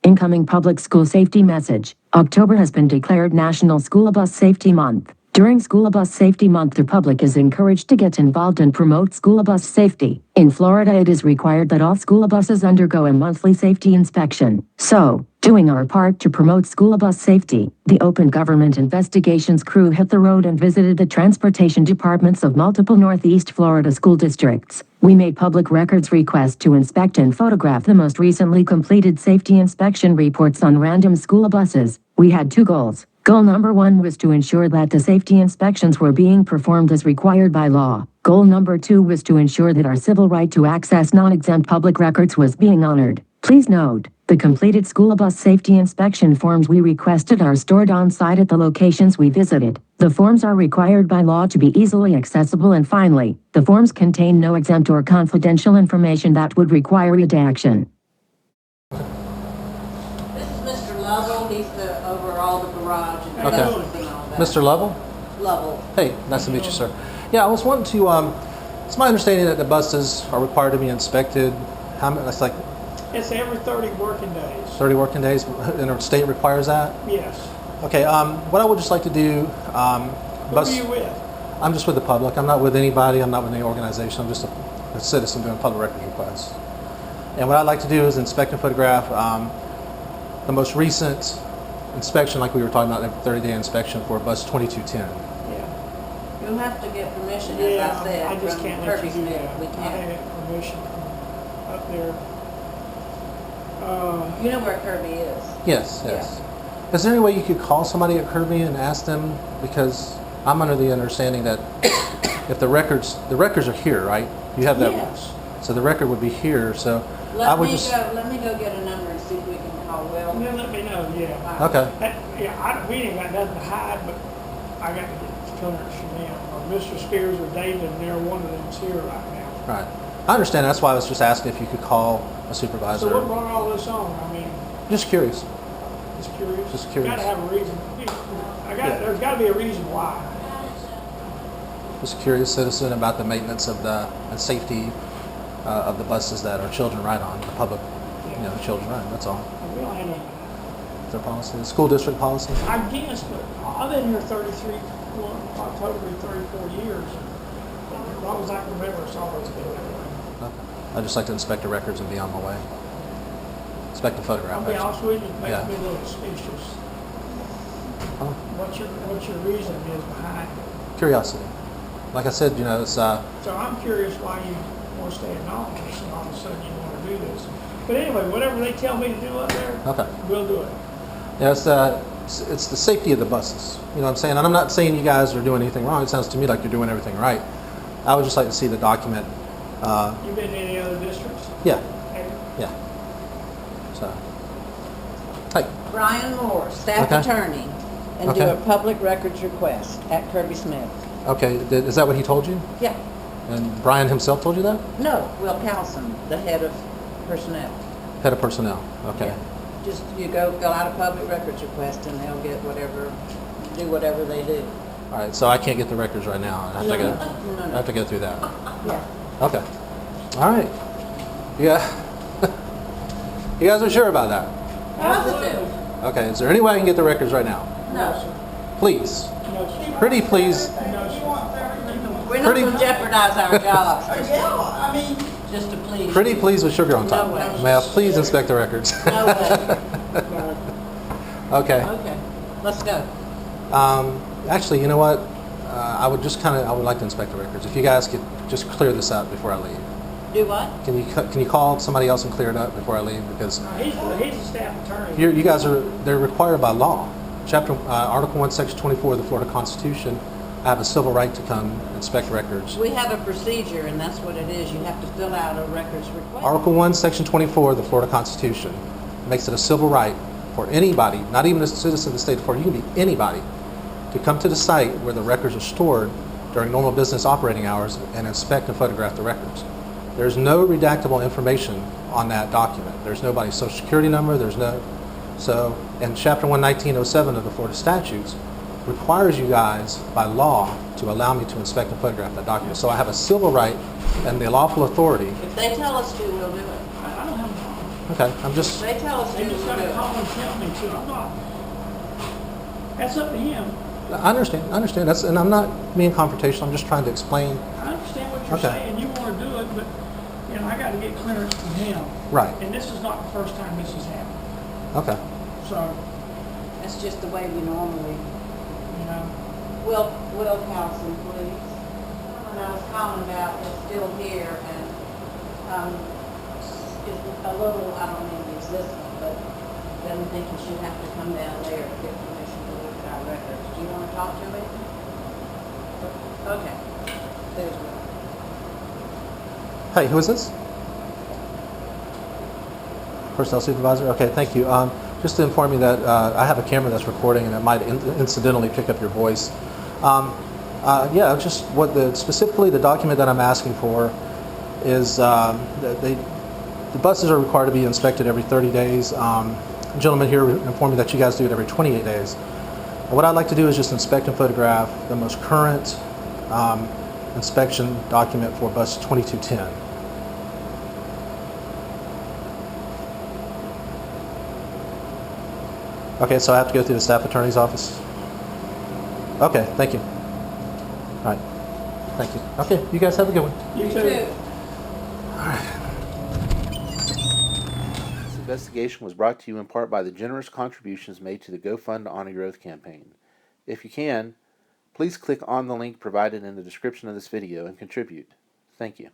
Incoming public school safety message. October has been declared National School Bus Safety Month. During School Bus Safety Month, the public is encouraged to get involved and promote school bus safety. In Florida, it is required that all school buses undergo a monthly safety inspection. So, doing our part to promote school bus safety, the Open Government Investigations crew hit the road and visited the transportation departments of multiple Northeast Florida school districts. We made public records requests to inspect and photograph the most recently completed safety inspection reports on random school buses. We had two goals. Goal number 1 was to ensure that the safety inspections were being performed as required by law. Goal number 2 was to ensure that our civil right to access non-exempt public records was being honored. Please note, the completed school bus safety inspection forms we requested are stored on site at the locations we visited. The forms are required by law to be easily accessible, and finally, the forms contain no exempt or confidential information that would require redaction. He's over all the garage and okay. And all that. Mr. Lovell? Lovell. Hey, nice to meet you, sir. Yeah, I was wanting to, it's my understanding that the buses are required to be inspected. How many, that's like... It's every 30 working days. 30 working days, and the state requires that? Yes. Okay, what I would just like to do... Who are you with? I'm just with the public. I'm not with anybody. I'm not with any organization. I'm just a citizen doing public records requests. And what I'd like to do is inspect and photograph the most recent inspection, like we were talking about, a 30-day inspection for bus 2210. Yeah. You'll have to get permission, as I said. I just can't let you do that. We can't. I have permission from up there. You know where Kirby is? Yes, yes. Yeah. Is there any way you could call somebody at Kirby and ask them? Because I'm under the understanding that if the records are here, right? You have that. Yes. So the record would be here. So let me go get a number and see if we can call Will. And then let me know. Yeah. Okay. We ain't got nothing to hide, but I got to get clearance from them. Or Mr. Spears or David, and they're one of them's here right now. Right. I understand. That's why I was just asking if you could call a supervisor. So what brought all this on? I mean, just curious. Just curious. Just curious. Got to have a reason. There's got to be a reason why. Just a curious citizen about the maintenance of and safety of the buses that our children ride on, the public, the children ride. That's all. We don't have no. It's their policy. The school district policy. I guess, but I've been here October 34 years. As long as I can remember, it's always been that way. Okay. I'd just like to inspect the records and be on my way. Inspect the photograph. I'll be honest with you, it makes Yeah. me a little suspicious. Oh. What's your reason is behind it? Curiosity. Like I said, it's... So I'm curious why you want to stay in office and all of a sudden you want to do this. But anyway, whatever they tell me to do up there, okay. We'll do it. Yeah, it's the safety of the buses. You know what I'm saying? And I'm not saying you guys are doing anything wrong. It sounds to me like you're doing everything right. I would just like to see the document. You been to any other districts? Yeah. Yeah. So. Hey. Brian Moore, staff attorney, and do a public records request at Kirby Smith. Okay. Is that what he told you? Yeah. And Brian himself told you that? No, Will Cowson, the head of personnel. Head of personnel. Okay. Yeah. Just you go fill out a public records request and they'll get do whatever they do. All right. So I can't get the records right now. I have to go through that. Yeah. Okay. All right. Yeah. You guys are sure about that? Positive. Okay. Is there any way I can get the records right now? No. Please. Pretty please. We're not going to jeopardize our jobs. Just to please. Pretty please with sugar on top. No way. May I please inspect the records? No way. Okay. Okay. Let's go. Actually, you know what? I would like to inspect the records. If you guys could just clear this up before I leave. Do what? Can you call somebody else and clear it up before I leave? Because He's a staff attorney. you guys they're required by law. Article 1, Section 24 of the Florida Constitution. I have a civil right to come inspect records. We have a procedure, and that's what it is. You have to fill out a records request. Article 1, Section 24 of the Florida Constitution makes it a civil right for anybody, not even a citizen of the state of Florida, you can be anybody, to come to the site where the records are stored during normal business operating hours and inspect and photograph the records. There's no redactable information on that document. There's nobody's social security number, so, and Chapter 11907 of the Florida statutes requires you guys by law to allow me to inspect and photograph that document. So I have a civil right and the lawful authority. If they tell us to, we'll do it. I don't have a problem. Okay, I'm just, They tell us They who just to gotta do. call and tell me to. I'm not, that's up to him. I understand. That's, and I'm not being confrontational. I'm just trying to explain. I understand what you're Okay. saying, you wanna do it, but, you know, I gotta get clearance from him. Right. And this is not the first time this has happened, Okay. so, That's just the way we normally, you know, Will Wilcoxon, please. When I was calling about is still here and, is a little, I don't mean resistant, but doesn't think he should have to come down there to get permission to look at our records. Do you want to talk to me? Okay. There's one. Hey, who is this? Personnel supervisor? Okay, thank you. Just to inform you that I have a camera that's recording and it might incidentally pick up your voice. Yeah, just what specifically the document that I'm asking for is the buses are required to be inspected every 30 days. The gentleman here informed me that you guys do it every 28 days. And what I'd like to do is just inspect and photograph the most current inspection document for bus 2210. Okay, so I have to go through the staff attorney's office? Okay, thank you. All right, thank you. Okay, you guys have a good one. you You too. too. This investigation was brought to you in part by the generous contributions made to the Go Fund Honor Your Oath campaign. If you can, please click on the link provided in the description of this video and contribute. Thank you.